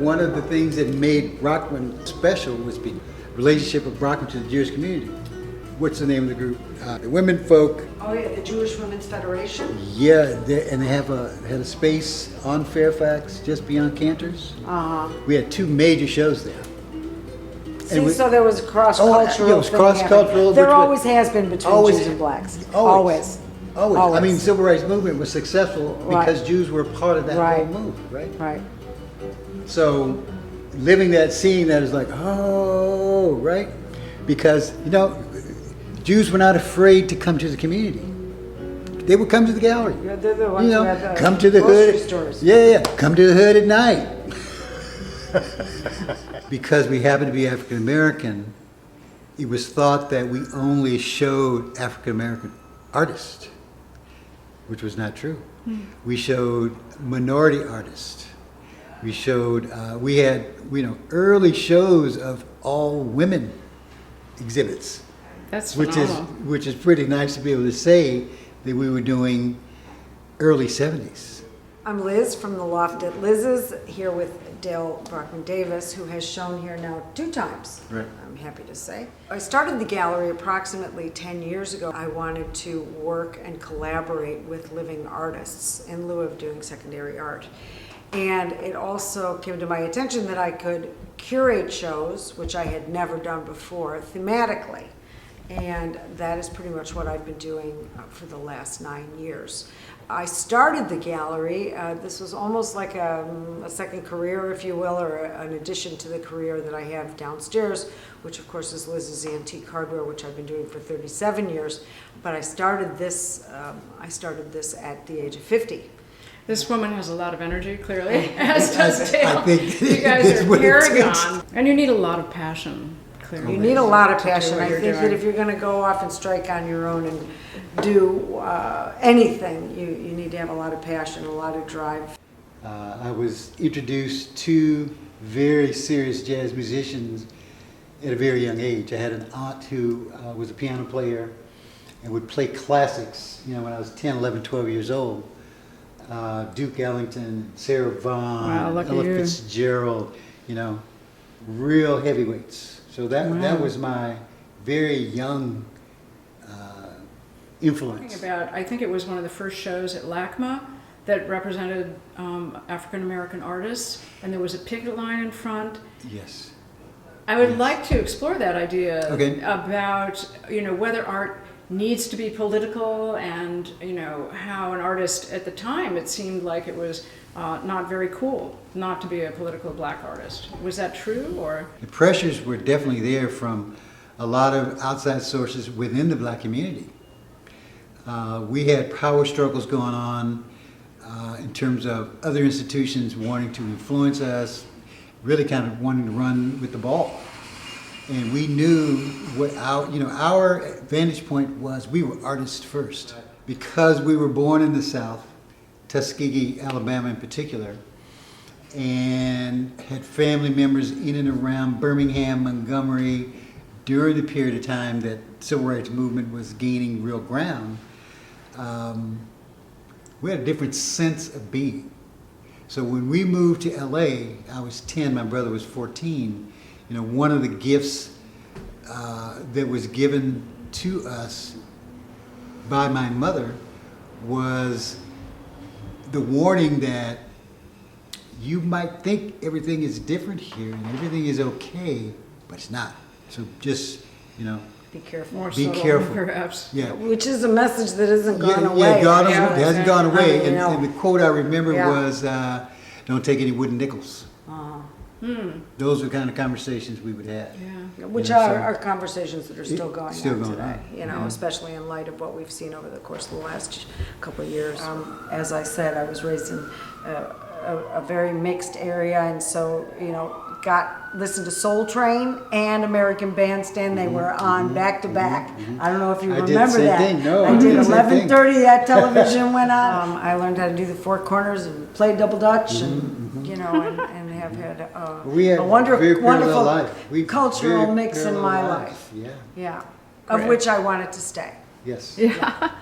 One of the things that made Brockman special was the relationship of Brockman to the Jewish community. What's the name of the group? The Women Folk. Oh yeah, the Jewish Women's Federation. Yeah, and they had a space on Fairfax, just beyond Cantor's. We had two major shows there. See, so there was cross-cultural. Yeah, it was cross-cultural. There always has been between Jews and blacks. Always. I mean, civil rights movement was successful because Jews were part of that whole move, right? Right. So living that, seeing that is like, oh, right? Because, Jews were not afraid to come to the community. They would come to the gallery. Yeah, they're the ones who had the come to the hood. Stores. Yeah, come to the hood at night. Because we happen to be African American, it was thought that we only showed African American artists, which was not true. We showed minority artists. We showed, we had, early shows of all women exhibits. That's phenomenal. Which is pretty nice to be able to say that we were doing early 70s. I'm Liz from the Loft at Liz's, here with Dale Brockman Davis, who has shown here now 2 times. Right. I'm happy to say. I started the gallery approximately 10 years ago. I wanted to work and collaborate with living artists in lieu of doing secondary art. And it also came to my attention that I could curate shows, which I had never done before, thematically. And that is pretty much what I've been doing for the last 9 years. I started the gallery. This was almost like a second career, if you will, or an addition to the career that I have downstairs, which of course is Liz's Antique Hardware, which I've been doing for 37 years. But I started this at the age of 50. This woman has a lot of energy, clearly, as does Dale. I think you guys are paragon. And you need a lot of passion, clearly. You need a lot of passion. I you're think doing. that if you're going to go off and strike on your own and do anything, you need to have a lot of passion, a lot of drive. I was introduced to very serious jazz musicians at a very young age. I had an aunt who was a piano player and would play classics, when I was 10, 11, 12 years old. Duke Ellington, Sarah Vaughan, Ella Fitzgerald, real heavyweights. So that was my very young influence. I think it was one of the first shows at LACMA that represented African American artists, and there was a picket line in front. Yes. I would like to explore that idea about whether art needs to be political, and how an artist at the time, it seemed like it was not very cool not to be a political black artist. Was that true, or? The pressures were definitely there from a lot of outside sources within the black community. We had power struggles going on in terms of other institutions wanting to influence us, really kind of wanting to run with the ball. And we knew what our vantage point was. We were artists first. Because we were born in the South, Tuskegee, Alabama in particular, and had family members in and around Birmingham, Montgomery, during the period of time that civil rights movement was gaining real ground, we had a different sense of being. So when we moved to LA, I was 10, my brother was 14, one of the gifts that was given to us by my mother was the warning that you might think everything is different here and everything is okay, but it's not. So just, Be careful. More be subtle, careful. perhaps. Yeah. Which is a message that isn't gone away. It hasn't gone away. I mean, And the quote I remember was, don't take any wooden nickels. Those were the kind of conversations we would have. Yeah. Which are conversations that are still going on today, on. especially in light of what we've seen over the course of the last couple of years. As I said, I was raised in a very mixed area, and so, listened to Soul Train and American Bandstand. They were on back to back. I don't know if you remember that. Thing. No, I did 11:30. That television went on. I learned how to do the four corners and play double dutch, and and have had a wonderful life. cultural mix in my life. Yeah. Of Great. which I wanted to stay. Yes. Yeah.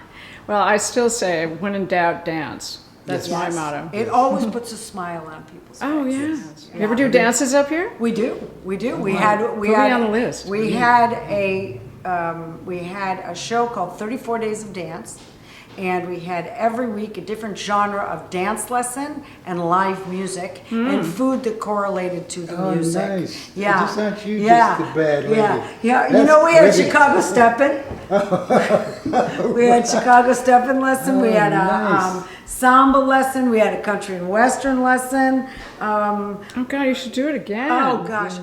Well, I still say, when in doubt, dance. That's Yes. my motto. It always puts a smile on people's faces. Oh yeah. You ever do dances up here? We do. We Put me on the list. We had a show called 34 Days of Dance, and we had every week a different genre of dance lesson and live music and food that correlated to the music. Oh, nice. Yeah. Just not you, yeah. just the bad lady. Yeah. Yeah. You That's know, we had great. Chicago Steppin'. We had Chicago Steppin' lesson. We had a nice. samba lesson. We had a country and western lesson. Oh God, you should do it again. Oh gosh.